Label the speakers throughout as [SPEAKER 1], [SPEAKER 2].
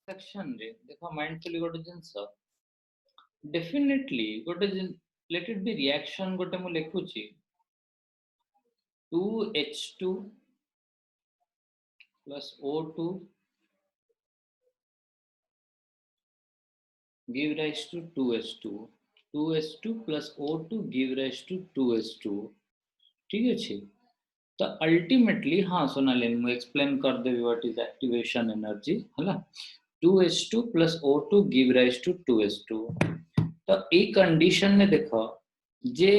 [SPEAKER 1] section रे देखो mindfully गोटे जिंस definitely गोटे let it be reaction गोटे मु लिखुची 2H2 plus O2 give rise to 2H2 2H2 plus O2 give rise to 2H2 ठीक है तो अल्टीमेटली हाँ सोनाली मु एक्सप्लेन कर देबी व्हाट इज एक्टिवेशन एनर्जी हला 2H2 plus O2 give rise to 2H2 तो ए कंडीशन में देखो जे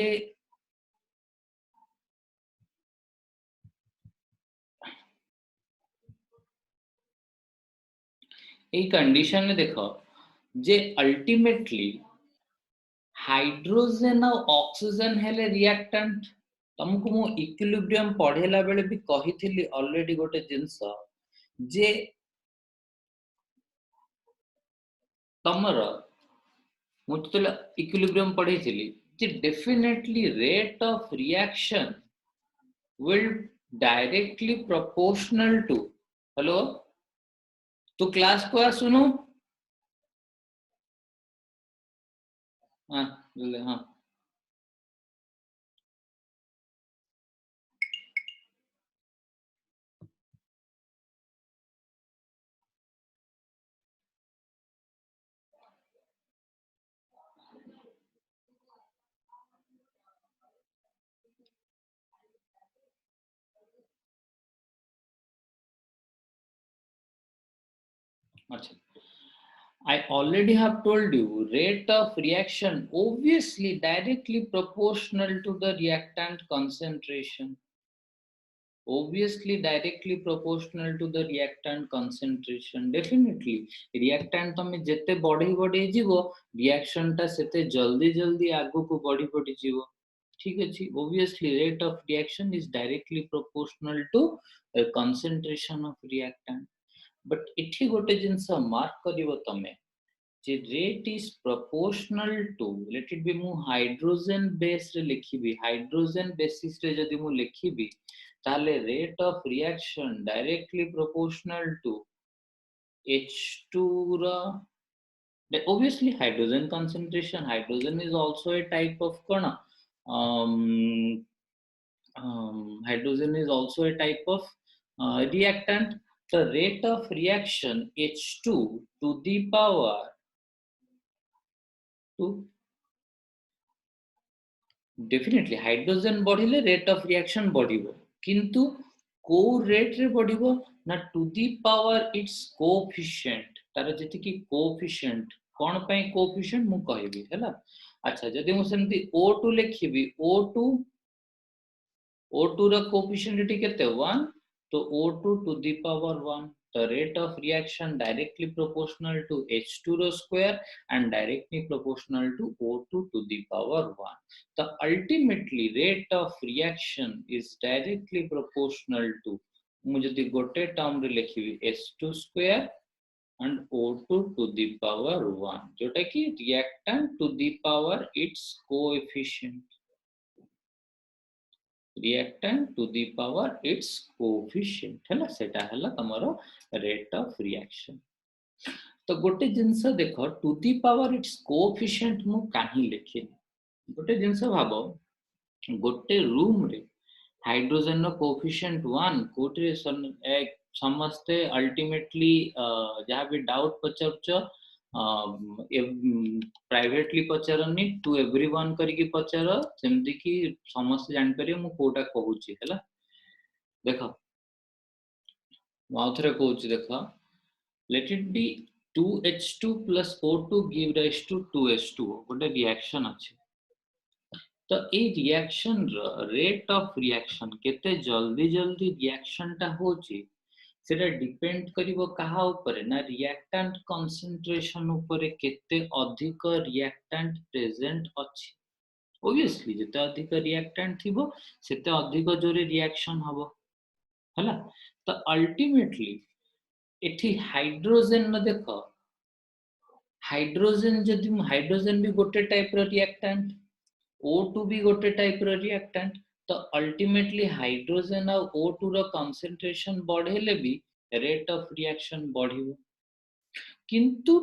[SPEAKER 1] ए कंडीशन में देखो जे अल्टीमेटली हाइड्रोजन और ऑक्सीजन हेले रिएक्टेंट तुमको मु इक्विलिब्रियम पढ़ेला बेले भी कहिथिली ऑलरेडी गोटे जिंस जे तमर मुझे इक्विलिब्रियम पढ़ी थी definitely rate of reaction will directly proportional to hello तो क्लास को सुनो हाँ हाँ अच्छा I already have told you rate of reaction obviously directly proportional to the reactant concentration. Obviously directly proportional to the reactant concentration. Definitely reactant तमे जेते बढ़ी जीवो reaction टा सेते जल्दी आगु को बढ़ी जीवो ठीक अछि obviously rate of reaction is directly proportional to concentration of reactant but इठी गोटे जिंस मार्क करिवो तमे जे rate is proportional to let it be मु हाइड्रोजन बेस रे लिखिबी हाइड्रोजन बेसिस रे जदी मु लिखिबी ताले rate of reaction directly proportional to H2 ra obviously hydrogen concentration hydrogen is also a type of kana hydrogen is also a type of reactant the rate of reaction H2 to the power 2 definitely hydrogen बढ़िले rate of reaction बढ़िबो किंतु को rate रे बढ़िबो ना to the power its coefficient तार जति कि कोएफिशिएंट कोन पय कोएफिशिएंट मु कहबी हैला अच्छा जदि मु सेमती O2 लिखिबी O2 रा कोएफिशिएंट एटी केते 1 तो O2 to the power 1 the rate of reaction directly proportional to H2 square and directly proportional to O2 to the power 1. The ultimately rate of reaction is directly proportional to मुझे गोटे term रे लिखिबी H2 square and O2 to the power 1 जोटा कि reactant to the power its coefficient reactant to the power its coefficient है ना सेटा है तमरो rate of reaction तो गोटे जिंस देखो to the power its coefficient मु काहे लिखिनी गोटे जिंस भाबो गोटे रूम रे हाइड्रोजन रो कोएफिशिएंट 1 कोटरे समस्ते अल्टीमेटली जहा भी डाउट पचरछ प्राइवेटली पचरनी टू एवरीवन करिके पचर सेमति कि समस्त जान परियो मु कोटा कहूची हैला देखो माउथरे कहूची देखो let it be 2H2 plus O2 give rise to 2H2 गोटे रिएक्शन अछि तो ए रिएक्शन रेट ऑफ रिएक्शन केते जल्दी रिएक्शन टा होची सेटा डिपेंड करिवो कहा ऊपर ना रिएक्टेंट कंसंट्रेशन ऊपर केते अधिक रिएक्टेंट प्रेजेंट अछि ऑब्वियसली जेते अधिक रिएक्टेंट थिबो सेते अधिक जोरे रिएक्शन हबो हला तो अल्टीमेटली एठी हाइड्रोजन न देखो हाइड्रोजन जदि हाइड्रोजन भी गोटे टाइप रो रिएक्टेंट O2 भी गोटे टाइप रो रिएक्टेंट तो अल्टीमेटली हाइड्रोजन और O2 रो कंसंट्रेशन बढ़ेले भी रेट ऑफ रिएक्शन बढ़िबो किंतु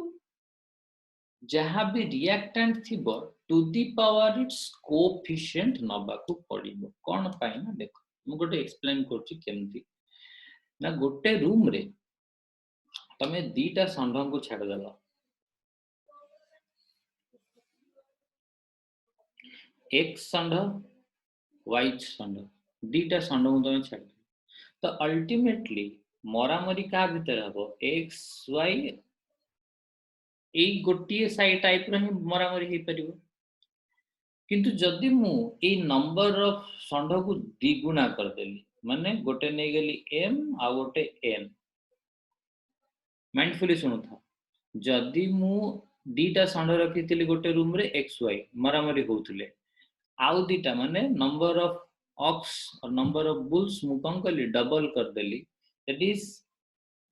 [SPEAKER 1] जहाँ भी रिएक्टेंट थिबो to the power its coefficient नबाकू पड़िबो कोन पाई ना देखो मु गोटे एक्सप्लेन करछि केमती ना गोटे रूम रे तमे दीटा संढ को छाड़ देला एक्स संढ वाई संढ दीटा संढ को तमे छाड़ तो अल्टीमेटली मरामरी का भीतर हबो एक्स वाई ए गोटिए साइड टाइप रो ही मरामरी हे परिबो किंतु जदि मु ए नंबर ऑफ संढ को द्विगुणा कर देली माने गोटे नै गेली m आ गोटे n माइंडफुली सुनु था जदि मु दीटा संढ रखिथिली गोटे रूम रे एक्स वाई मरामरी होउथिले आउ दीटा माने नंबर ऑफ ऑक्स और नंबर ऑफ बुल्स मु कौन कली डबल कर देली दैट इज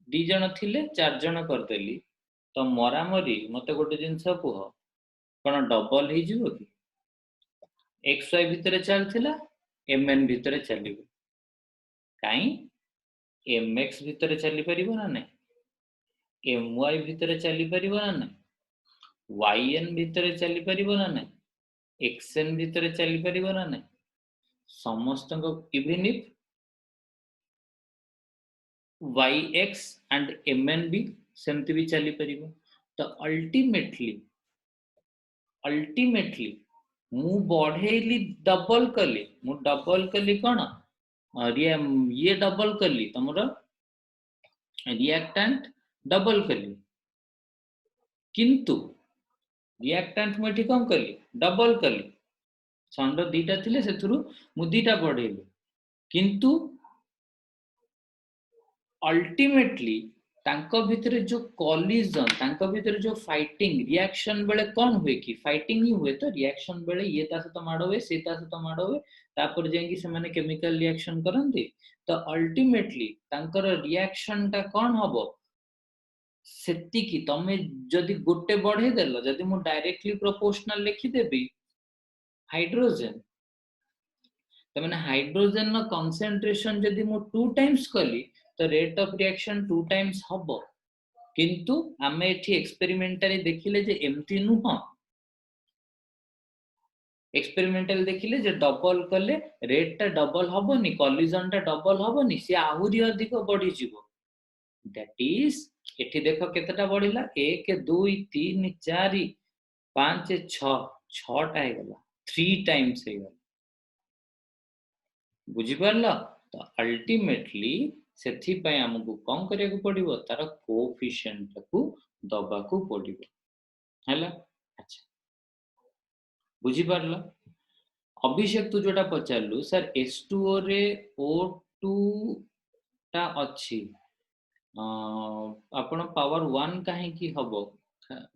[SPEAKER 1] दी जण थिले चार जण कर देली तो मरामरी मते गोटे जिंस कुह कोन डबल हे जिवो कि एक्स वाई भितरे चलथिला एम एन भितरे चलिबो काई एम एक्स भितरे चली परिबो ना नै एम वाई भितरे चली परिबो ना नै वाई एन भितरे चली परिबो ना नै एक्स एन भितरे चली परिबो ना नै समस्त को even if Y X and M N भी सेमती भी चली परिबो तो अल्टीमेटली मु बढ़ेली डबल कली कोन ये डबल कली तमरो रिएक्टेंट डबल कली किंतु रिएक्टेंट मु एठी कोन कली डबल कली संड दीटा थिले सेथुरु मु दीटा बढ़ेली किंतु अल्टीमेटली तांको भितरे जो कॉलिजन तांको भितरे जो फाइटिंग रिएक्शन बेले कौन हुए कि फाइटिंग ही हुए तो रिएक्शन बेले ये ता सहित माड़ हुए से ता सहित माड़ हुए तापर जेंगी से माने केमिकल रिएक्शन करंती तो अल्टीमेटली तांकर रिएक्शन ता कौन हबो सेति की तमे जदी गोटे बढ़े देलो जदी मु डायरेक्टली प्रोपोर्शनल लिखि देबी हाइड्रोजन तमने हाइड्रोजन न कंसंट्रेशन जदी मु 2 टाइम्स कली तो रेट ऑफ रिएक्शन 2 टाइम्स हबो किंतु आमे एठी एक्सपेरिमेंटली देखिले जे एमती नुह एक्सपेरिमेंटल देखिले जे डबल कले रेट ता डबल हबोनी कॉलिजन ता डबल हबोनी से आहुरी अधिक बढ़ी जिवो दैट इज एठी देखो केतेटा बढ़िला 1 2 3 4 5 6 6टा हे गला 3 टाइम्स हे गला बुझी परला तो अल्टीमेटली सेथि पय हमकु कम करिया को पड़िबो तार कोएफिशिएंट को दबा को पड़िबो हैला अच्छा बुझी परला अभिषेक तू जोटा पचारलु सर H2O रे O2 ता अछि आपण पावर 1 काहे की हबो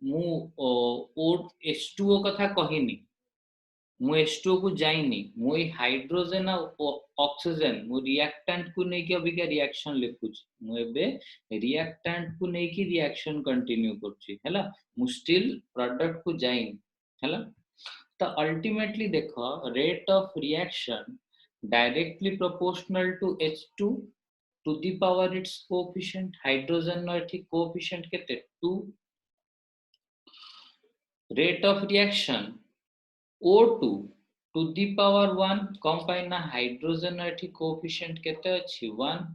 [SPEAKER 1] मु ओ H2O कथा कहिनी मु H2O को जाइनी मु हाइड्रोजन और ऑक्सीजन मु रिएक्टेंट को नै कि अभी का रिएक्शन लिखुछ मु एबे रिएक्टेंट को नै कि रिएक्शन कंटिन्यू करछि हैला मु स्टिल प्रोडक्ट को जाइन हैला तो अल्टीमेटली देखो rate of reaction directly proportional to H2 to the power its coefficient hydrogen नो एठी कोएफिशिएंट केते 2 rate of reaction O2 to the power 1 combine na hydrogen एठी coefficient केते अछि 1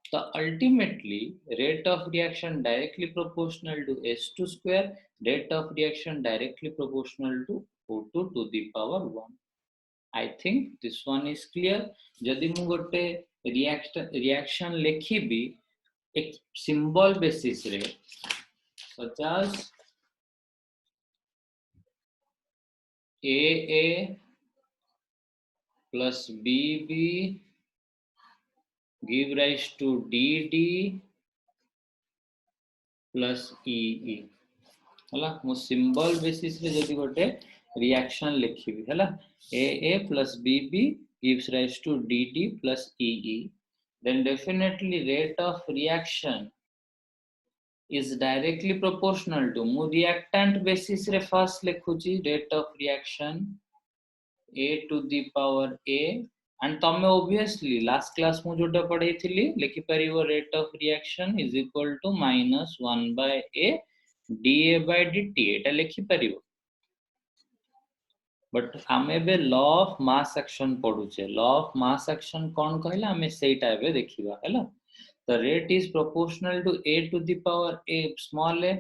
[SPEAKER 1] तो ultimately rate of reaction directly proportional to H2 square rate of reaction directly proportional to O2 to the power 1 I think this one is clear जदि मु गोटे reaction लिखिबी एक symbol basis रे such as AA plus BB give rise to DD plus EE हला मो symbol basis रे जदी गोटे रिएक्शन लिखिबी हला AA plus BB gives rise to DD plus EE then definitely rate of reaction is directly proportional to मु reactant basis रे first लिखुची rate of reaction A to the power A and तमे obviously last class मु जोटा पढ़ाई थी लिखि परिवो rate of reaction is equal to -1 by a dA by dt एटा लिखि परिवो बट आमे बे लॉ ऑफ मास एक्शन पढुचे लॉ ऑफ मास एक्शन कोन कहला आमे सेटा एबे देखिबा हैला the rate is proportional to a to the power a small a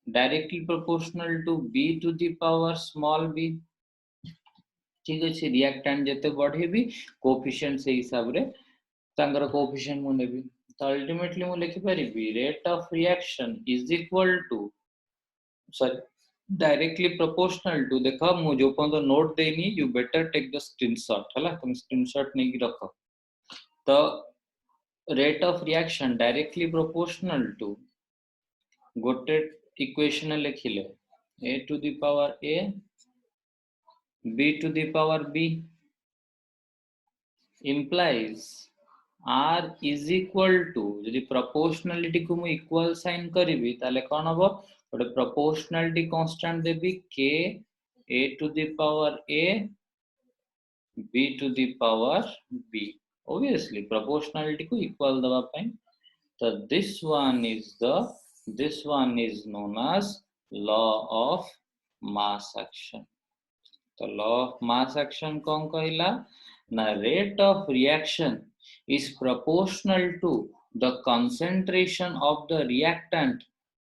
[SPEAKER 1] directly proportional to b to the power small b ठीक अछि रिएक्टेंट जते बढ़ेबी कोएफिशिएंट से हिसाब रे तांगर कोएफिशिएंट मु नेबी तो अल्टीमेटली मु लिखि परिबी rate of reaction is equal to sorry directly proportional to देखो मु जो पन नोट देनी you better take the screenshot हला तुम स्क्रीनशॉट नै की रखो तो rate of reaction directly proportional to गोटे इक्वेशन लिखिले a to the power a b to the power b implies r is equal to यदि proportionality को मु equal sign करिवि ताले कोन हबो गोटे proportionality constant Devi k a to the power a b to the power b obviously proportionality को equal दबा पई so this one is known as law of mass action तो law of mass action कौन कहला ना rate of reaction is proportional to the concentration of the reactant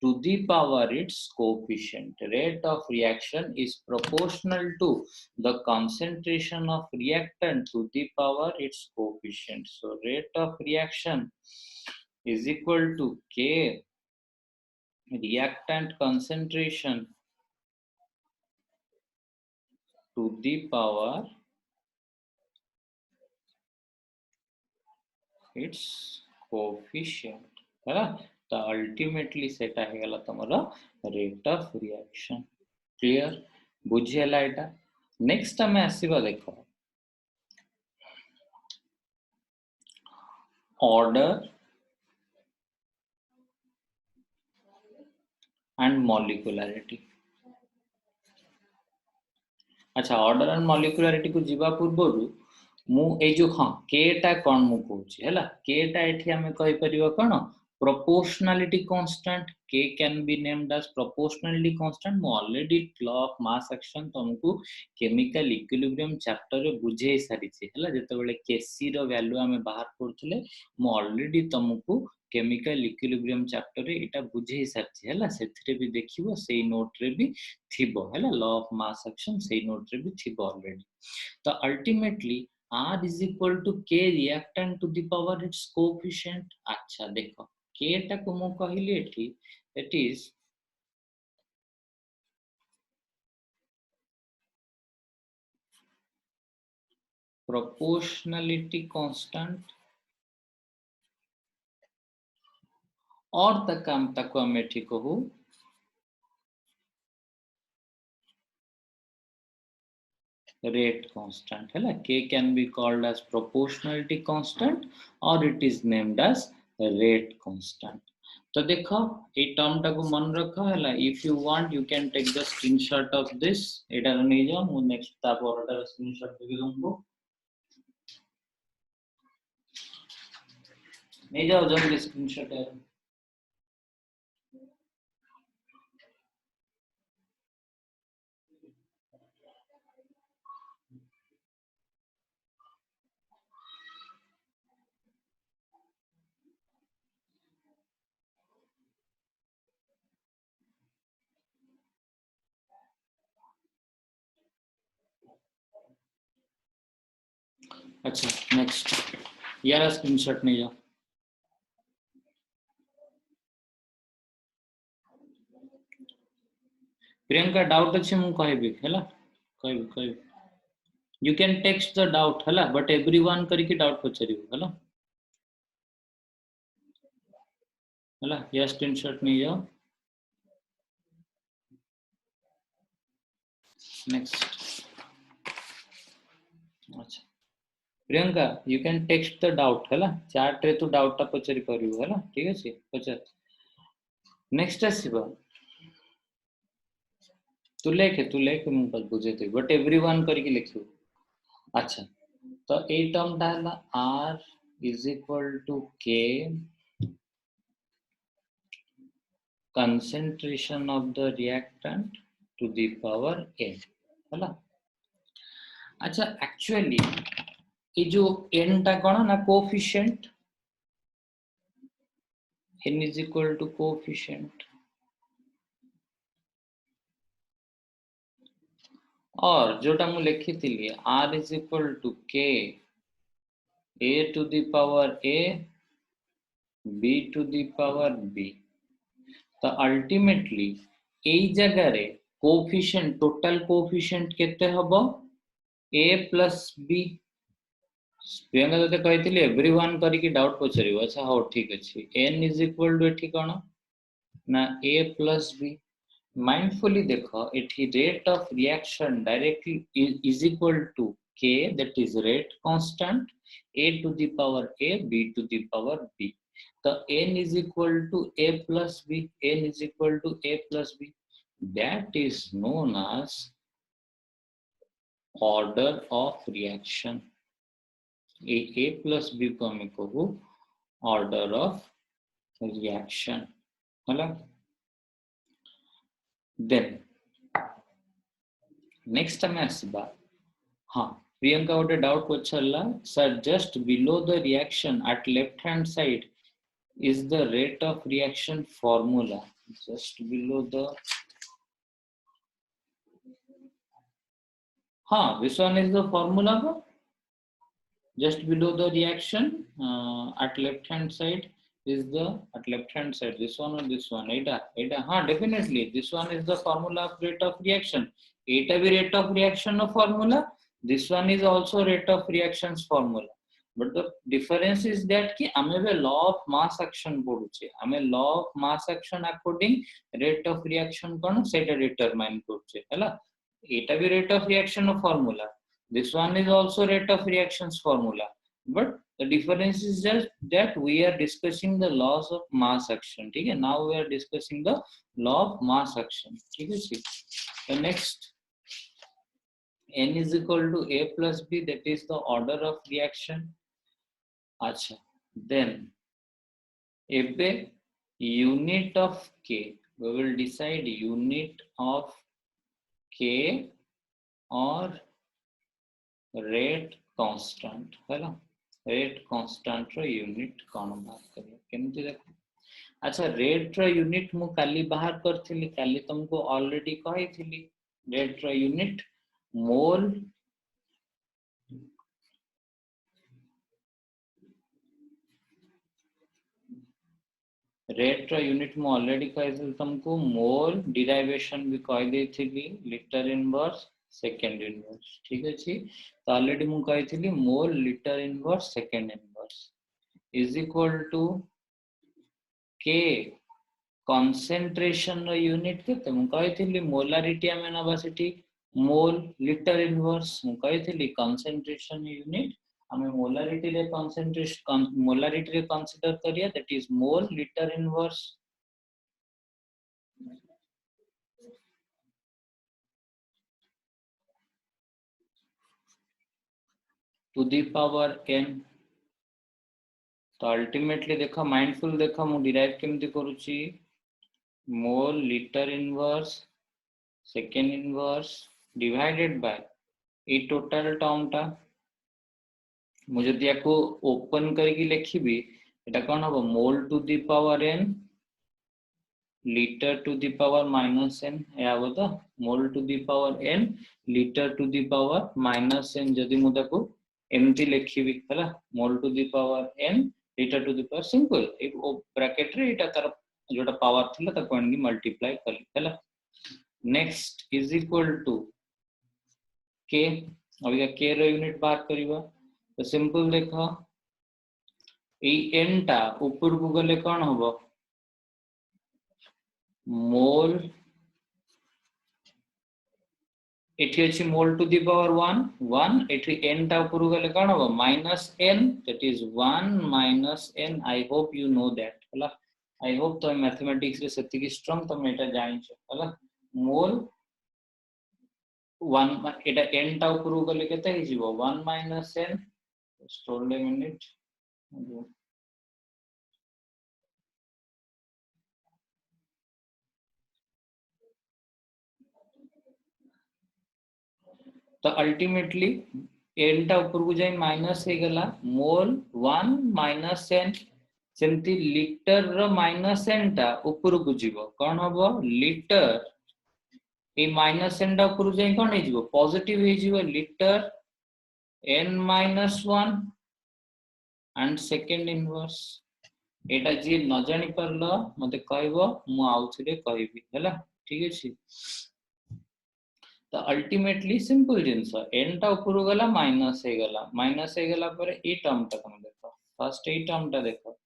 [SPEAKER 1] to the power its coefficient rate of reaction is proportional to the concentration of reactant to the power its coefficient so rate of reaction is equal to k reactant concentration to the power its coefficient है तो ultimately सेटा है गला तमरा rate of reaction clear बुझियला Etah next हमें आसीबा देखो order and मॉलिक्युलरिटी अच्छा order and मॉलिक्युलरिटी को जीवा पूर्वरु मु ए जो हां केटा कोन मु कहूची हैला केटा एठी हमें कहि परिबो कोन proportionality constant k can be named as proportionality constant मु already law of mass action तुमको केमिकल इक्विलिब्रियम चैप्टर रे बुझे सारी छे हैला जते बेले kc रो वैल्यू हमें बाहर करथले मु ऑलरेडी तुमको केमिकल इक्विलिब्रियम चैप्टर रे एटा बुझे सारी छे हैला सेथरे भी देखिबो सेही नोट रे भी थिबो हैला लॉ ऑफ मास एक्शन सेही नोट रे भी थिबो ऑलरेडी तो ultimately R is equal to K reactant to the power its coefficient अच्छा देखो K टा को मु कहली एठी that is proportionality constant और तक हम ताको हम एठी कहू rate constant है k can be called as proportionality constant or it is named as rate constant तो देखो ए टर्म टा को मन रखो हला if you want you can take the screenshot of this एटा नै जाओ मु नेक्स्ट ता परटा स्क्रीनशॉट देबी तुमको नै जाओ जल्दी स्क्रीनशॉट यार अच्छा नेक्स्ट यार स्क्रीनशॉट नै जाओ प्रियंका डाउट अछि मु कहबी हैला कहबी you can text the doubt हैला but everyone करके डाउट पचरियो हैला हैला या स्क्रीनशॉट नै जाओ नेक्स्ट अच्छा Priyanka you can text the doubt हैला चैट रे तो डाउट ता पचरि परियो हैला ठीक अछि पचर नेक्स्ट आसीबा तू लेके मु बस बुझे तो बट एवरीवन करके लिखियो अच्छा तो ए टर्म डाला R is equal to K concentration of the reactant to the power n ହେଲା। अच्छा एक्चुअली ये जो n टा कौन ना coefficient, n is equal to coefficient, और जोटा मु लिखी थी R is equal to K a to the power a b to the power b। तो अल्टीमेटली एई जगह रे कोफिशिएंट टोटल कोफिशिएंट केते हबो a plus b। प्रियंका तते कहितली एवरीवन करिकि डाउट पछरियो। अच्छा हो ठीक अछि, n is equal to एठी कोन ना a plus b। माइंडफुली देखो एठी rate of reaction directly is equal to k, that is rate constant, a to the power a b to the power b। तो n is equal to a plus b, n is equal to a plus b, that is known as order of reaction। a plus b को हम कहू order of reaction होला। then next time आसीबा हाँ प्रियंका गोटे doubt पछरला sir just below the reaction at left hand side is the rate of reaction formula, just below the this one is the formula just below the reaction at left hand side is the at left hand side this one or this one eta definitely this one is the formula of rate of reaction, eta भी rate of reaction of formula, this one is also rate of reactions formula, but the difference is that कि हमें वे law of mass action पढ़ुचे, हमें law of mass action according rate of reaction कौन सेटा determine करुचे हैला। eta भी rate of reaction of formula, this one is also rate of reactions formula, but the difference is just that we are discussing the laws of mass action। ठीक है, now we are discussing the law of mass action। ठीक है, the next n is equal to a plus b, that is the order of reaction। अच्छा then एबे unit of k, we will decide unit of k or rate constant हैला। rate constant रो unit कौन बात करिए केमती देखो। अच्छा rate रो यूनिट मु काली बाहर करथिली, काली तुमको ऑलरेडी कहिथिली रेट रो यूनिट मोल रेट रो यूनिट मु ऑलरेडी कहिथिली तुमको, मोल डेरिवेशन भी कहि देथिली लीटर इनवर्स सेकंड इनवर्स। ठीक अछि, तो ऑलरेडी मु कहिथिली mole litre inverse second inverse is equal to k concentration रो यूनिट केते मु कहिथिली मोलारिटी हमें नबा सेठी मोल लीटर इनवर्स, मु कहिथिली concentration यूनिट हमें मोलारिटी रे concentration मोलारिटी रे कंसीडर करिया, that is mole litre inverse to the power n। तो अल्टीमेटली देखो माइंडफुल देखो मु डिराइव केमती करूची, मोल litre inverse second inverse divided by A total term टा मुझे दिया को ओपन करके लिखिबी एटा कोन हबो mole to the power n litre to the power minus n या हो तो mole to the power n litre to the power minus n जदी मु ताको एमती लिखिबी हला mole to the power n litre to the power simple एक ब्रैकेट रे एटा तार जोटा पावर थिला ताको एंडी मल्टीप्लाई करली हला। Next is equal to k, अब या k रो यूनिट बात करिवा तो सिंपल देखो ए n टा ऊपर को गले कोन हबो मोल एठी अछि मोल टू द पावर 1 एठी n टा ऊपर गले कोन हबो minus n, that is 1 minus n। I hope you know that हला, आई होप तो मैथमेटिक्स रे सेति की स्ट्रांग तो मेटा जानि छ हला। मोल 1 एटा n टा ऊपर गले केते हि जीवो 1 minus n Just hold a minute. तो अल्टीमेटली एन टा ऊपर को जाई माइनस हे गला मोल 1 माइनस एन सेमती लिटर रो माइनस एन टा ऊपर को जीवो कोन हबो लिटर ए माइनस एन टा ऊपर जाई कोन हे जीवो पॉजिटिव हे जीवो litre n minus 1 and second inverse एटा जी न जानि परलो मते कहबो मु आउथरे कहबी हैला ठीक अछि तो अल्टीमेटली सिंपल जिनस n टा ऊपर गला माइनस हे गला पर ए टर्म टा तुम देखो फर्स्ट ए टर्म टा देखो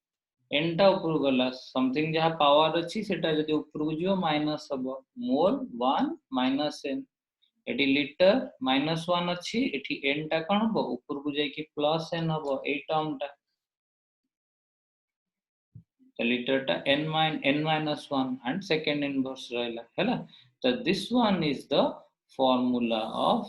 [SPEAKER 1] n टा ऊपर गला समथिंग जहा पावर अछि सेटा जदी ऊपर को जियो माइनस हबो मोल 1 minus n eighty litre minus 1 अछि एटी n टा कोन हबो ऊपर को जाय कि प्लस n हबो ए टर्म टा the liter ta n minus 1 and second inverse rahila hela so this one is the formula of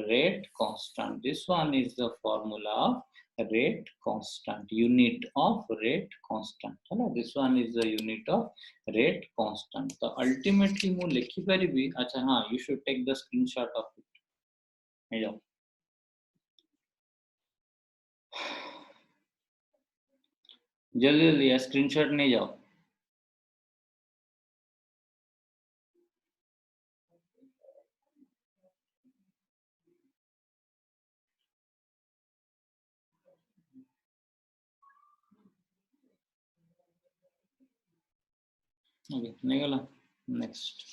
[SPEAKER 1] rate constant this one is the formula of rate constant unit of rate constant hela this one is the unit of rate constant so ultimately mu likhi paribi acha ha you should take the screenshot of it hey jao जल्दी जल्दी screenshot नहीं जाओ okay नहीं गला next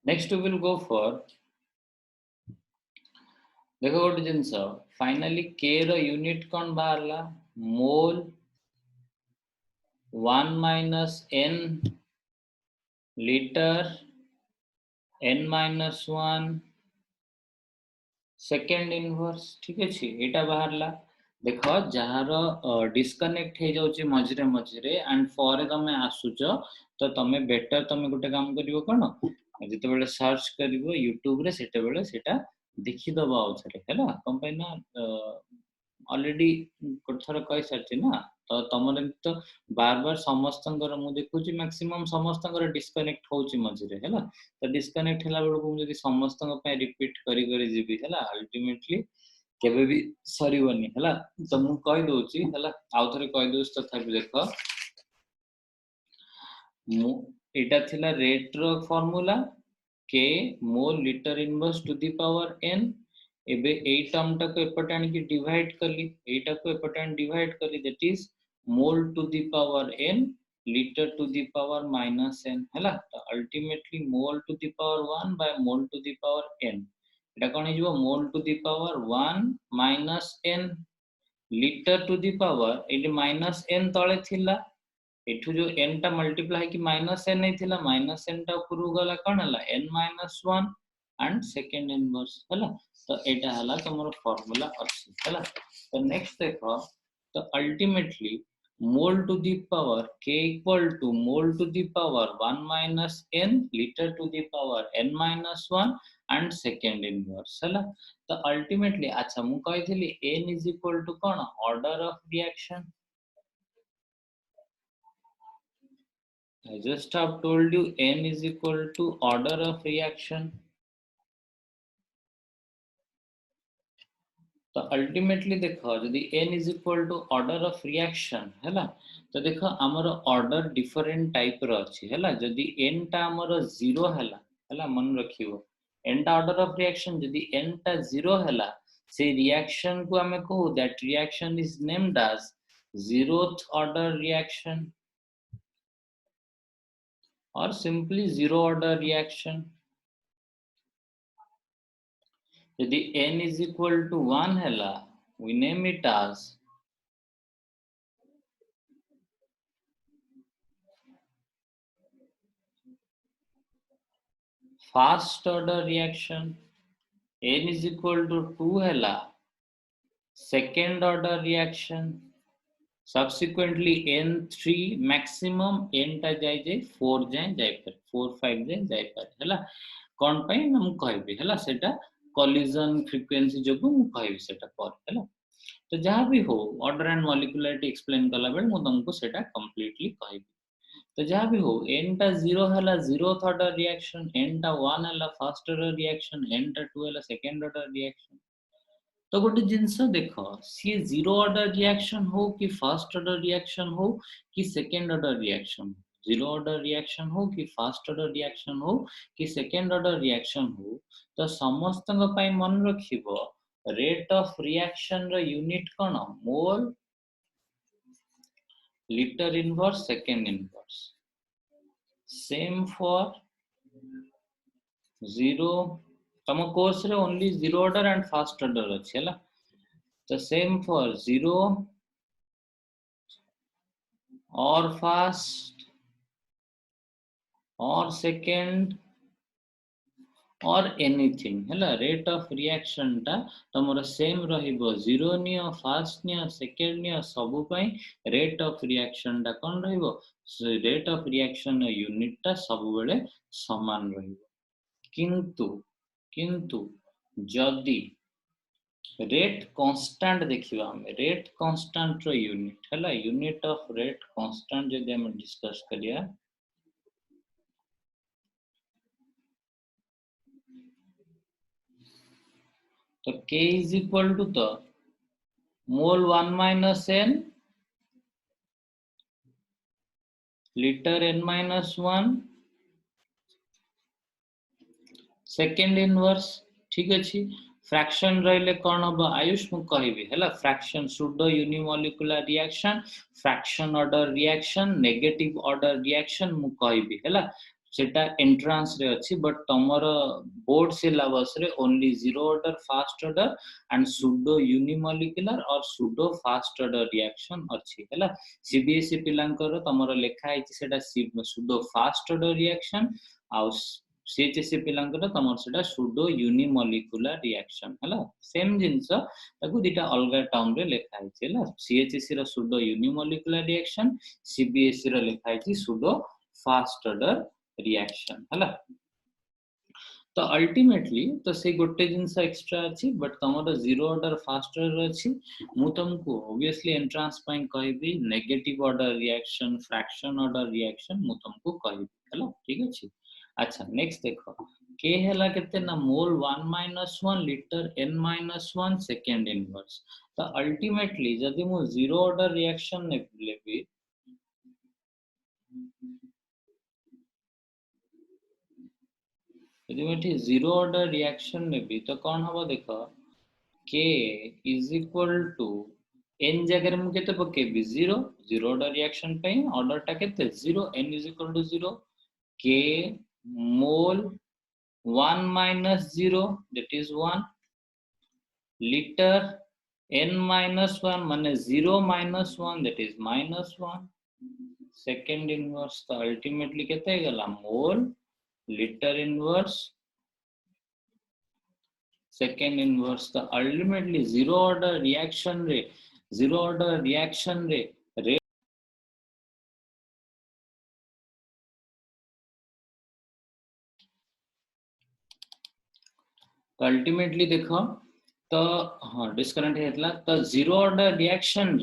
[SPEAKER 1] next we will go for देखो गोटे जिनस finally के रो unit कौन बाहरला मोल 1 minus n litre n minus 1 second inverse ठीक अछि एटा बाहरला देखो जहार डिस्कनेक्ट हे जाउची मझरे मझरे एंड फॉर तमे आसुचो तो तमे बेटर तमे गोटे काम करिवो कोन जते बेले सर्च करिवो YouTube रे सेते बेले सेटा देखि दबा आउथरे हैला कंपनी ऑलरेडी थोड़ा कही सारछि ना तो तमरे तो बार बार समस्तंकर मु देखुची मैक्सिमम समस्तंकर डिस्कनेक्ट होउची मझरे हैला तो डिस्कनेक्ट हला बेलको मु जदी समस्तंक पे रिपीट करी करी जीबी हैला अल्टीमेटली केबे भी सरीबनी हैला तो मु कहि दोची हैला आउथरे कहि दोस तथा देखो मु एटा थिला रेट रो formula k mole litre inverse to the power n एबे ए टर्म टा को एपटे आनी की डिवाइड करली एटा को एपटे आनी डिवाइड करली that is mole to the power n litre to the power minus n हैला तो ultimately mole to the power 1 by mole to the power n एटा कोन हे जो mole to the power 1 minus n litre to the power एटी minus n तळे थिला एठू जो n टा मल्टीप्लाई की माइनस n नहीं थिला माइनस n टा ऊपर गला कोन हला n minus 1 and second inverse हला तो एटा हला तमरो फार्मूला अछि हला तो नेक्स्ट देखो तो ultimately mole to the power k equal to mole to the power 1 minus n litre to the power n minus 1 and second inverse हला तो अल्टीमेटली अच्छा मु कहिथली n इज इक्वल टू कोन order of reaction I just have told you n is equal to order of reaction. तो ultimately देखो यदि n is equal to order of reaction हैला तो देखो हमर ऑर्डर डिफरेंट टाइप रो अछि हैला यदि n टा हमर 0 हैला मन रखियो n टा ऑर्डर ऑफ रिएक्शन यदि n टा 0 हैला से रिएक्शन को हमें को that reaction is named as zeroth order reaction or simply zero order reaction यदि n is equal to 1 हैला we name it as first order reaction n is equal to 2 हैला second order reaction subsequently n3 maximum n टा जाय 4 जाय 4 5 जाय हैला कौन पाई ना मु कहबी हला सेटा कोलिजन फ्रीक्वेंसी जो मु कहबी सेटा पर हला तो जहाँ भी हो ऑर्डर एंड मॉलिक्युलरिटी एक्सप्लेन कला बेल मु तुमको सेटा कंप्लीटली कहबी तो जहाँ भी हो n टा 0 हला 0th ऑर्डर रिएक्शन n टा 1 हला फर्स्ट ऑर्डर रिएक्शन n टा 2 हला सेकंड ऑर्डर रिएक्शन तो गोटे जिनस देख सी 0 ऑर्डर रिएक्शन हो कि फर्स्ट ऑर्डर रिएक्शन हो कि second order reaction 0 order reaction हो कि फर्स्ट ऑर्डर रिएक्शन हो कि सेकंड ऑर्डर रिएक्शन हो तो समस्त मन रखिबो रेट ऑफ रिएक्शन रो यूनिट कोन mole litre inverse second inverse same for 0 तम कोर्स रे only 0 order and first order अछि हला तो सेम for 0 or first or second or anything हला रेट ऑफ रिएक्शन टा तमरो सेम रहिबो 0 नियो फर्स्ट नियो सेकंड नियो सब पई रेट ऑफ रिएक्शन टा कोन रहिबो रेट ऑफ रिएक्शन यूनिट टा सब बेले समान रहिबो किंतु किंतु जदी रेट कांस्टेंट देखिबा हम रेट कांस्टेंट रो यूनिट हला यूनिट ऑफ रेट कांस्टेंट जदी हम डिस्कस करिया तो k is equal to the mole 1 minus n liter n minus 1 second inverse ठीक अछि फ्रैक्शन रहले कोन अब आयुष मु कहबी हला fraction pseudo unimolecular reaction fraction order reaction negative order reaction मु कहबी हला सेटा एंट्रांस रे अछि बट तमर बोर्ड सिलेबस रे only 0 order first order and pseudo unimolecular और सुडो फर्स्ट ऑर्डर रिएक्शन अछि हला सीबीएसई पिलांकर तमर लेखा आइछि सेटा सुडो फर्स्ट ऑर्डर रिएक्शन आ सीएचएससी पिलांकर तमर सेटा सुडो यूनिमोलिकुलर रिएक्शन हला सेम जिंस ताकू दिटा अलगा टर्म रे लेखा आइछि हला सीएचएससी रो सुडो यूनिमोलिकुलर रिएक्शन सीबीएसई रो लेखा आइछि सुडो फर्स्ट ऑर्डर रिएक्शन हला तो अल्टीमेटली तो से गोटे जिंस एक्स्ट्रा अछि बट तमरो 0 ऑर्डर फर्स्ट ऑर्डर अछि मु तुमको ऑब्वियसली एंट्रेंस पॉइंट कहबी negative order reaction fraction order reaction मु तुमको कहबी हला ठीक अछि अच्छा नेक्स्ट देखो k हला केते ना मोल 1 1 लीटर n 1 सेकंड इनवर्स तो अल्टीमेटली जदी मु 0 ऑर्डर रिएक्शन ने लेबी यदि मैं 0 ऑर्डर रिएक्शन में भी तो कौन होगा देखो k is equal to n जगह में केते पकेबी 0 0 ऑर्डर रिएक्शन पे ऑर्डर टा केते 0 n is equal to 0 k mole 1 minus 0 that is 1 liter n minus 1 माने 0 minus 1 that is minus 1 second inverse तो अल्टीमेटली केते गला मोल liter inverse second inverse the ultimately zero order reaction rate तो ultimately देखो तो हाँ डिस्कनेक्ट हेतला तो zero order reaction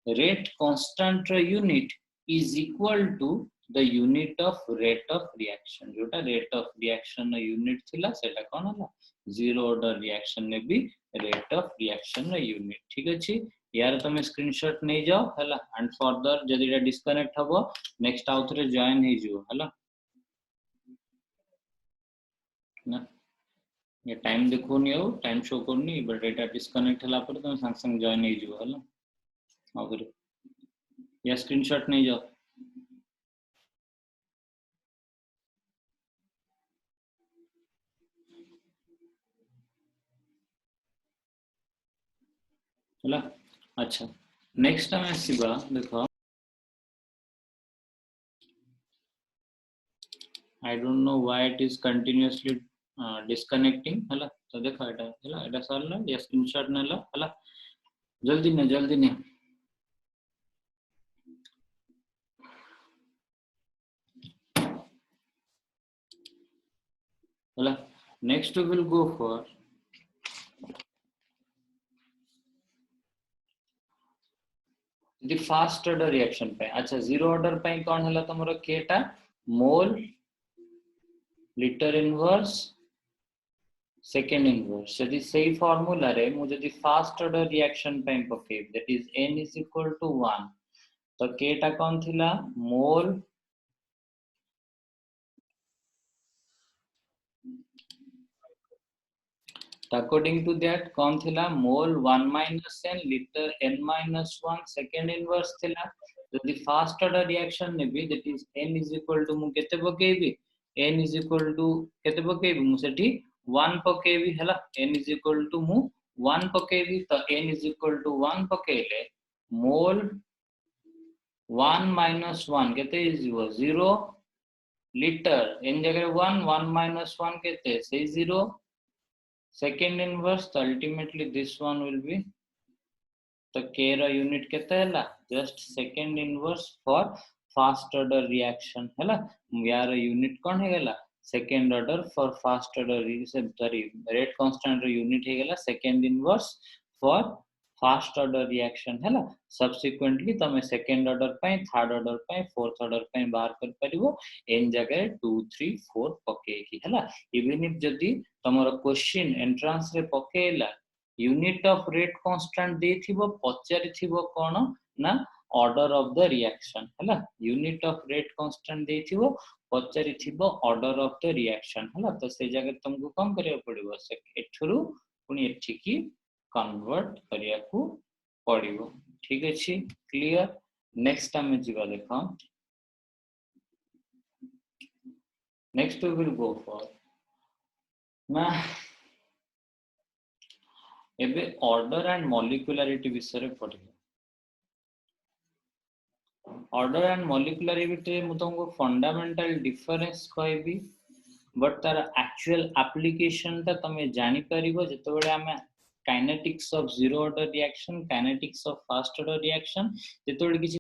[SPEAKER 1] rate constant unit is equal to the unit of rate of reaction जोटा rate of reaction unit थिला सेटा कोन होला zero order reaction ने भी rate of reaction unit ठीक अछि यार तुम स्क्रीनशॉट नै जाओ हला एंड फर्दर जदि डिस्कनेक्ट हबो नेक्स्ट आउथरे जॉइन हे जिवो हला ना ये टाइम देखोनी हो टाइम शो करनी बट एटा डिस्कनेक्ट हला पर तुम संग संग जॉइन हे जिवो हला आउथरे या स्क्रीनशॉट नै जाओ हला अच्छा नेक्स्ट टाइम आसीबा देखो I don't know why it is continuously disconnecting हला तो देखो एटा हला एटा सरला या स्क्रीनशॉट नेला हला जल्दी ने Hala. Next we will go for the fast order reaction पे. अच्छा zero order पे कौन हला तमरो k टा mole liter inverse second inverse. यदि सही formula रे मुझे यदि fast order reaction पे पके that is n is equal to 1 तो k टा कौन थिला mole according to that कौन थिला mole 1 minus n liter n minus 1 second inverse थिला यदि fast order reaction navy that is n is equal to मु केते पकेबी n is equal to केते पकेबी मु सेठी 1 पकेबी हला n is equal to मु 1 पकेबी तो n is equal to 1 पकेले mole 1 minus 1 केते is 0 liter n जगह 1 1 minus 1 केते से 0 second inverse तो ultimately this one will be तो k रा unit केते हला just second inverse for fast order reaction हला यार unit कौन है गला second order for fast order sorry rate constant रा unit है गला second inverse for fast order reaction हला subsequently तमे second order पे third order पे fourth order पे बाहर कर परिबो n जगह 2 3 4 पके की हला even if जदी तमरो क्वेश्चन एंट्रेंस रे पकेला यूनिट ऑफ रेट कांस्टेंट देथिबो पचारिथिबो कोन ना ऑर्डर ऑफ द रिएक्शन हला यूनिट ऑफ रेट कांस्टेंट देथिबो पचारिथिबो ऑर्डर ऑफ द रिएक्शन हला तो से जगह तुमको कम करिया पड़िबो से एठुरु पुनी एठी की कन्वर्ट करिया को पड़िबो ठीक अछि क्लियर नेक्स्ट टाइम में जीवा देखो next we will go for ना एबे ऑर्डर एंड मॉलिक्युलरिटी विषय रे पढिबो ऑर्डर एंड मॉलिक्युलरिटी मु तुमको फंडामेंटल डिफरेंस कहबी बट तार एक्चुअल एप्लीकेशन ता तमे जानि परिबो जतो बेले हमें kinetics of zero order reaction kinetics of fast order reaction जतो बेले किछि